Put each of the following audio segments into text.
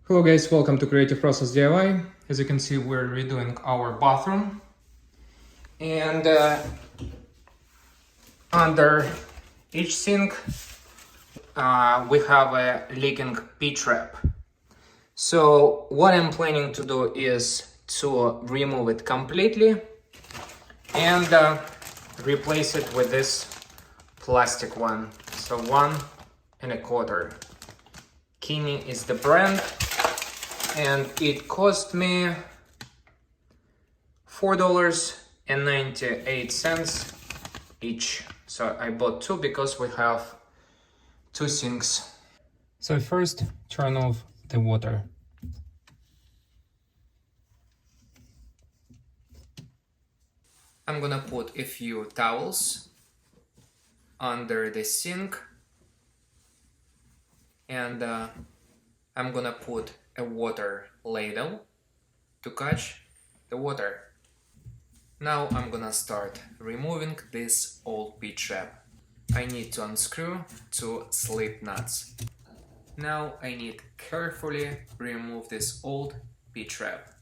Hello guys, welcome to Creative Process DIY. As you can see, we're redoing our bathroom. And under each sink, we have a leaking P-trap. So what I'm planning to do is to remove it completely and replace it with this plastic one. So 1.25. Keeney is the brand. And it cost me $4.98 each. So I bought two because we have two sinks. So first, turn off the water. I'm gonna put a few towels under the sink, and I'm gonna put a water ladle to catch the water. Now I'm gonna start removing this old P-trap. I need to unscrew two slip nuts. Now I need carefully remove this old P-trap.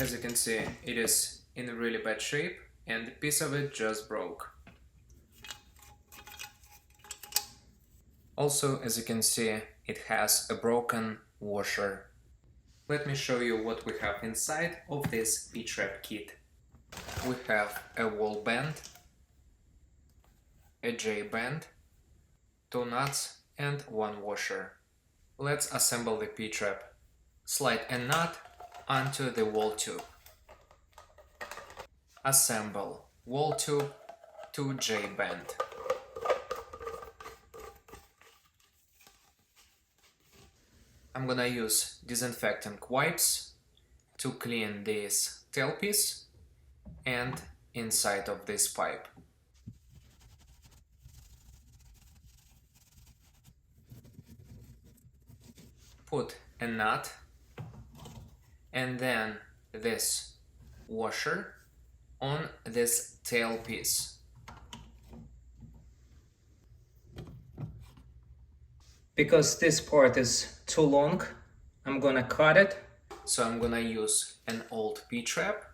As you can see, it is in really bad shape and a piece of it just broke. Also, as you can see, it has a broken washer. Let me show you what we have inside of this P-Trap kit. We have a wall band, a J-band, two nuts and one washer. Let's assemble the P-Trap. Slide a nut onto the wall tube. Assemble wall tube to J-band. I'm gonna use disinfectant wipes to clean this tailpiece and inside of this pipe. Put a nut and then this washer on this tailpiece. Because this part is too long, I'm gonna cut it. So I'm gonna use an old P-trap,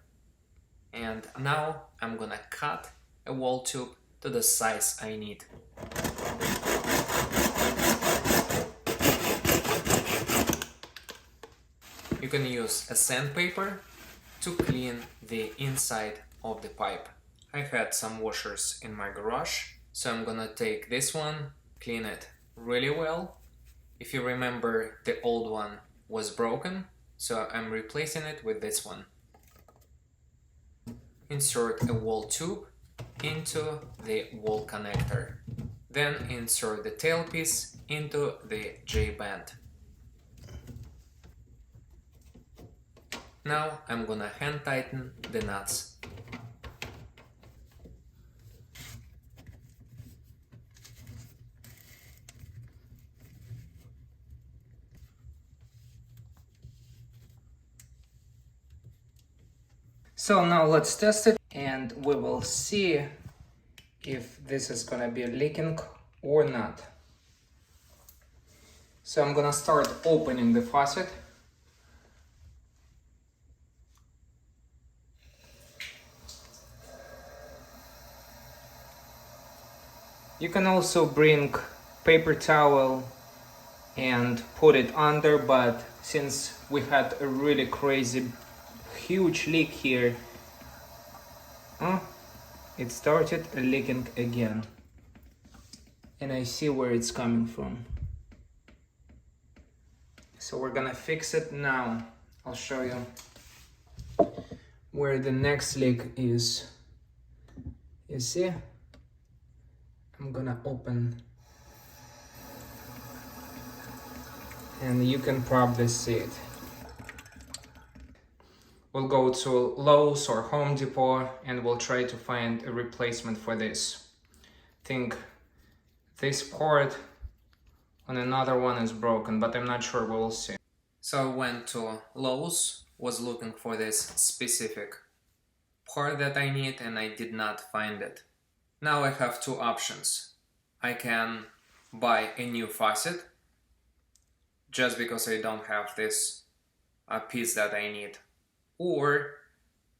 and now I'm gonna cut a wall tube to the size I need. You can use a sandpaper to clean the inside of the pipe. I had some washers in my garage, so I'm gonna take this one, clean it really well. If you remember, the old one was broken, so I'm replacing it with this one. Insert a wall tube into the wall connector. Then insert the tailpiece into the J-band. Now I'm gonna hand tighten the nuts. So now let's test it and we will see if this is gonna be leaking or not. So I'm gonna start opening the faucet. You can also bring paper towel and put it under, but since we had a really crazy huge leak here, it started leaking again, and I see where it's coming from. So we're gonna fix it now. I'll show you where the next leak is. You see? I'm gonna open, and you can probably see it. We'll go to Lowe's or Home Depot and we'll try to find a replacement for this. I think this part on another one is broken, but I'm not sure, we'll see. So I went to Lowe's, was looking for this specific part that I need, and I did not find it. Now I have two options. I can buy a new faucet, just because I don't have this piece that I need. Or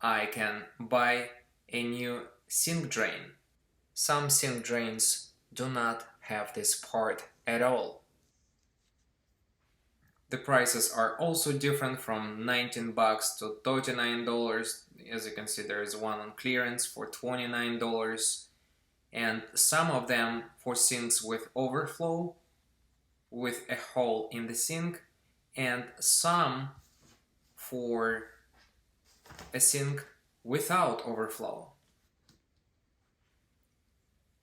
I can buy a new sink drain. Some sink drains do not have this part at all. The prices are also different from $19 to $39. As you can see, there is one on clearance for $29, and some of them for sinks with overflow, with a hole in the sink, and some for a sink without overflow.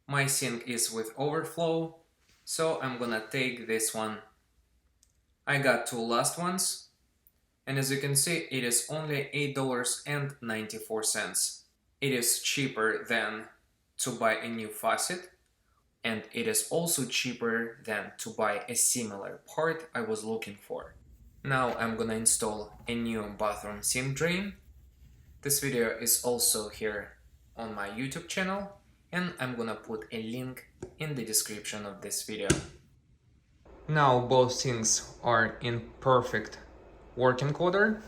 My sink is with overflow, so I'm gonna take this one. I got two last ones, and as you can see, it is only $8.94. It is cheaper than to buy a new faucet, and it is also cheaper than to buy a similar part I was looking for. Now I'm gonna install a new bathroom sink drain. This video is also here on my YouTube channel, and I'm gonna put a link in the description of this video. Now both sinks are in perfect working order.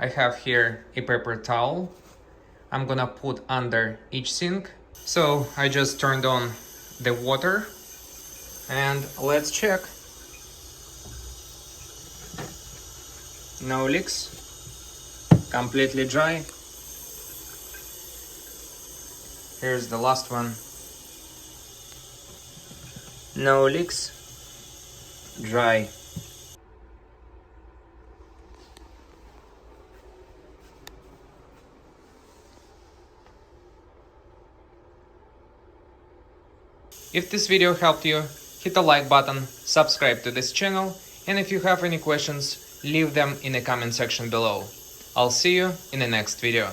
I have here a paper towel I'm gonna put under each sink. So I just turned on the water and let's check. No leaks, completely dry. Here's the last one. No leaks, dry. If this video helped you, hit the like button, subscribe to this channel, and if you have any questions, leave them in the comment section below. I'll see you in the next video.